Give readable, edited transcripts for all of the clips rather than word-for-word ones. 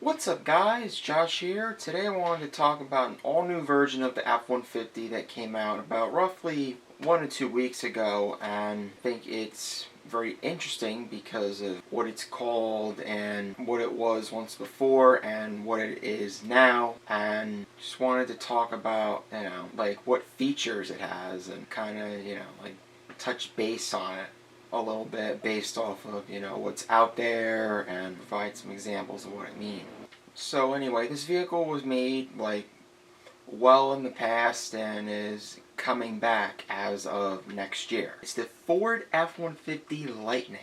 What's up guys, Josh here. Today I wanted to talk about an all-new version of the F-150 that came out about roughly 1 to 2 weeks ago, and I think it's very interesting because of what it's called and what it was once before and what it is now, and just wanted to talk about, like what features it has and kind of, like touch base on it a little bit based off of, what's out there and provide some examples of what I mean. So anyway, this vehicle was made like well in the past and is coming back as of next year. It's the Ford F-150 Lightning.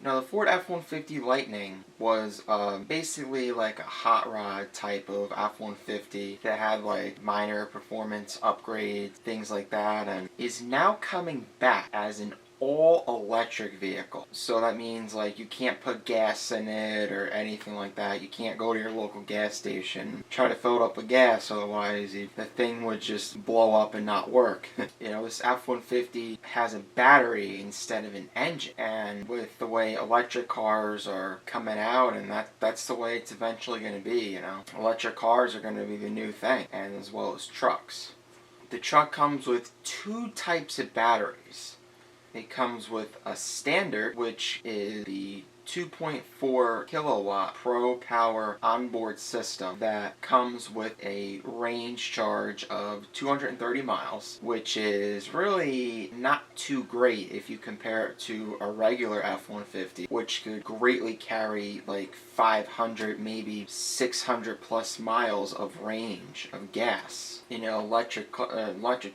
Now the Ford F-150 Lightning was basically like a hot rod type of F-150 that had like minor performance upgrades, things like that, and is now coming back as an all-electric vehicle. So that means like you can't put gas in it or anything like that. You can't go to your local gas station, try to fill it up with gas, otherwise the thing would just blow up and not work. This F-150 has a battery instead of an engine, and with the way electric cars are coming out, and that's the way it's eventually going to be, Electric cars are going to be the new thing, and as well as trucks. The truck comes with two types of batteries. It comes with a standard, which is the 2.4 kilowatt Pro Power onboard system that comes with a range charge of 230 miles, which is really not too great if you compare it to a regular F-150, which could greatly carry like 500, maybe 600 plus miles of range of gas. Electric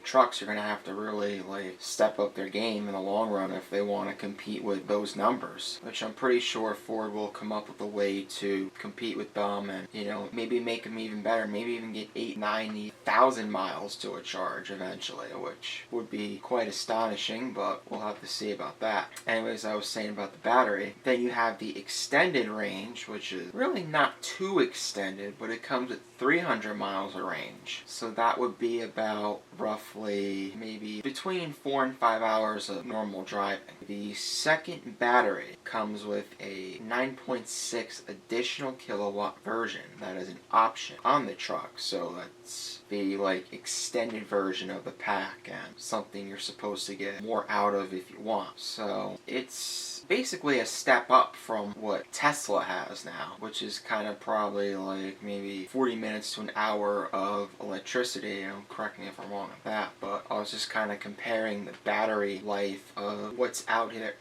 trucks are going to have to really like step up their game in the long run if they want to compete with those numbers, which I'm pretty sure Ford will come up with a way to compete with them and, maybe make them even better, maybe even get 90,000 miles to a charge eventually, which would be quite astonishing, but we'll have to see about that. Anyways, I was saying about the battery. Then you have the extended range, which is really not too extended, but it comes with 300 miles of range. So that would be about roughly maybe between 4 and 5 hours of normal driving. The second battery comes with a 9.6 additional kilowatt version that is an option on the truck, so that's the like extended version of the pack and something you're supposed to get more out of if you want. So it's basically a step up from what Tesla has now, which is kind of probably like maybe 40 minutes to an hour of electricity. Correct me if I'm wrong with that, but I was just kind of comparing the battery life of what's out here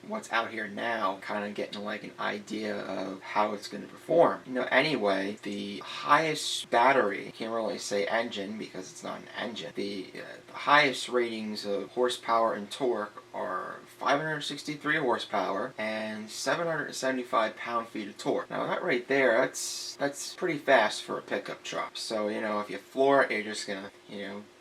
now, kind of getting like an idea of how it's going to perform. Anyway, the highest battery, can't really say engine because it's not an engine, the highest ratings of horsepower and torque are 563 horsepower and 775 pound-feet of torque. Now that right there, that's pretty fast for a pickup truck. So, if you floor it, you're just gonna,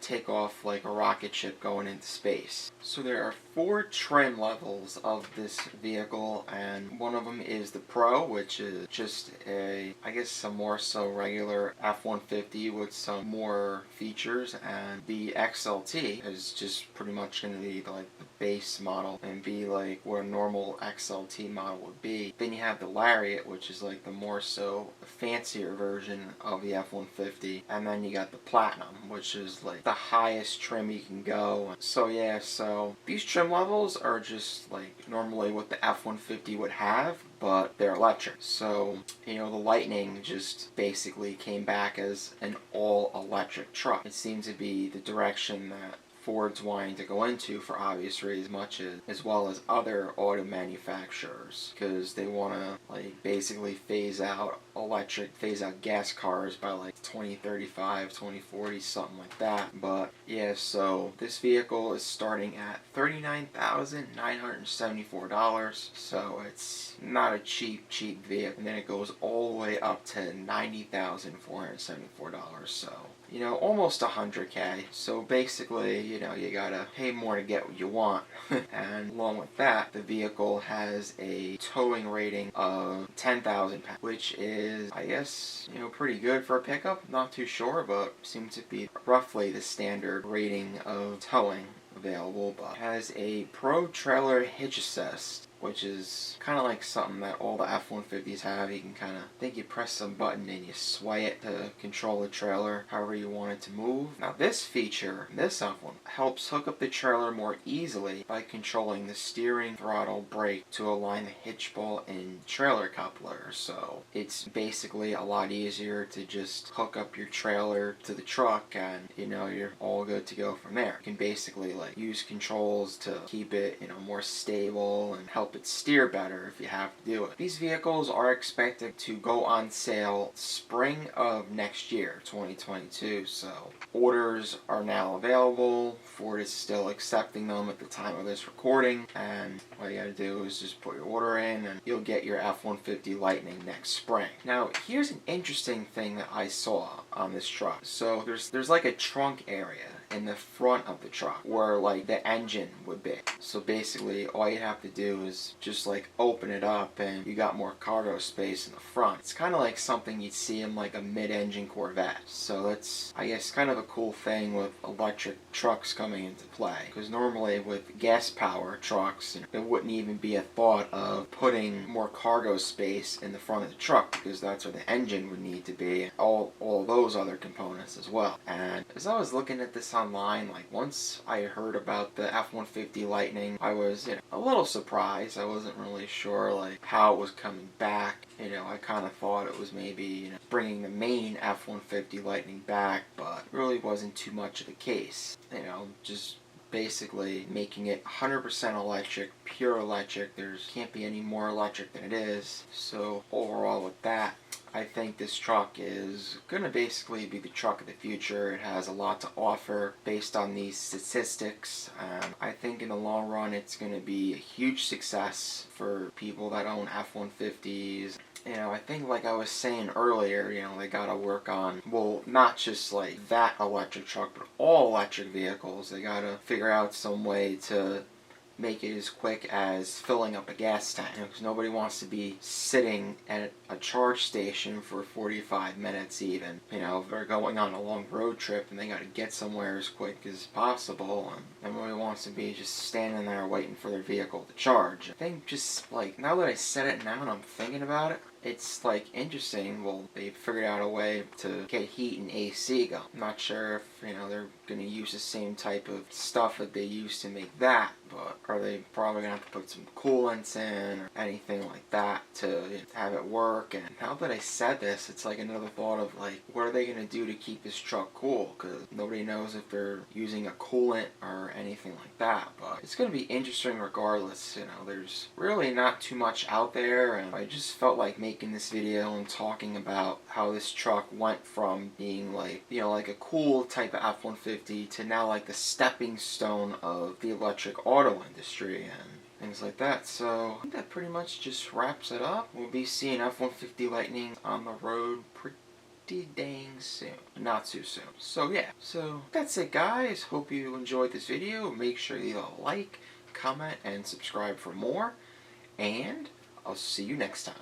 take off like a rocket ship going into space. So there are 4 trim levels of this vehicle, and one of them is the Pro, which is just a more so regular F-150 with some more features, and the XLT is just pretty much going to be like the base model and be like what a normal XLT model would be. Then you have the Lariat, which is like the more so fancier version of the F-150, and then you got the Platinum, which is like the highest trim you can go. So yeah, so these trim levels are just like normally what the F-150 would have, but they're electric. So, the Lightning just basically came back as an all-electric truck. It seems to be the direction that Ford's wanting to go into for obvious reasons, as well as other auto manufacturers, because they want to like basically phase out gas cars by like 2035, 2040, something like that. But yeah, so this vehicle is starting at $39,974, so it's not a cheap vehicle, and then it goes all the way up to $90,474, so almost 100K. So basically, you gotta pay more to get what you want. And along with that, the vehicle has a towing rating of 10,000 pounds, which is, I guess, pretty good for a pickup. Not too sure, but seems to be roughly the standard rating of towing available. But has a Pro Trailer Hitch Assist, which is kind of like something that all the F-150s have. You can kind of, I think you press some button and you sway it to control the trailer however you want it to move. Now this feature, this F1, helps hook up the trailer more easily by controlling the steering, throttle, brake to align the hitch ball and trailer coupler. So it's basically a lot easier to just hook up your trailer to the truck and you're all good to go from there. You can basically like use controls to keep it more stable and help it steer better if you have to do it. These vehicles are expected to go on sale spring of next year, 2022, so orders are now available. Ford is still accepting them at the time of this recording, and all you gotta do is just put your order in and you'll get your F-150 Lightning next spring. Now here's an interesting thing that I saw on this truck. So there's like a trunk area in the front of the truck where like the engine would be. So basically all you have to do is just like open it up and you got more cargo space in the front. It's kind of like something you'd see in like a mid-engine Corvette. So that's, I guess, kind of a cool thing with electric trucks coming into play, because normally with gas power trucks it wouldn't even be a thought of putting more cargo space in the front of the truck, because that's where the engine would need to be, all those other components as well. And as I was looking at this online, like once I heard about the F-150 Lightning, I was a little surprised. I wasn't really sure like how it was coming back. I kind of thought it was maybe bringing the main F-150 Lightning back, but it really wasn't too much of the case. Just basically making it 100% electric, pure electric. There can't be any more electric than it is. So overall with that, I think this truck is going to basically be the truck of the future. It has a lot to offer based on these statistics. I think in the long run it's going to be a huge success for people that own F-150s. I think like I was saying earlier, they gotta work on, well, not just like that electric truck, but all electric vehicles. They gotta figure out some way to make it as quick as filling up a gas tank, because nobody wants to be sitting at a charge station for 45 minutes even. If they're going on a long road trip and they got to get somewhere as quick as possible, and nobody wants to be just standing there waiting for their vehicle to charge. I think just like, now that I said it now and I'm thinking about it, it's like interesting. Well, they figured out a way to get heat and AC going. I'm not sure if they're going to use the same type of stuff that they used to make that, but are they probably going to have to put some coolants in or anything like that to have it work? And now that I said this, it's like another thought of like, what are they going to do to keep this truck cool? Because nobody knows if they're using a coolant or anything like that. But it's going to be interesting regardless. There's really not too much out there, and I just felt like making this video and talking about how this truck went from being like, like a cool type of F-150 to now like the stepping stone of the electric auto industry and things like that. So I think that pretty much just wraps it up. We'll be seeing F-150 Lightning on the road pretty dang soon. Not too soon. So yeah. So that's it, guys. Hope you enjoyed this video. Make sure you like, comment, and subscribe for more. And I'll see you next time.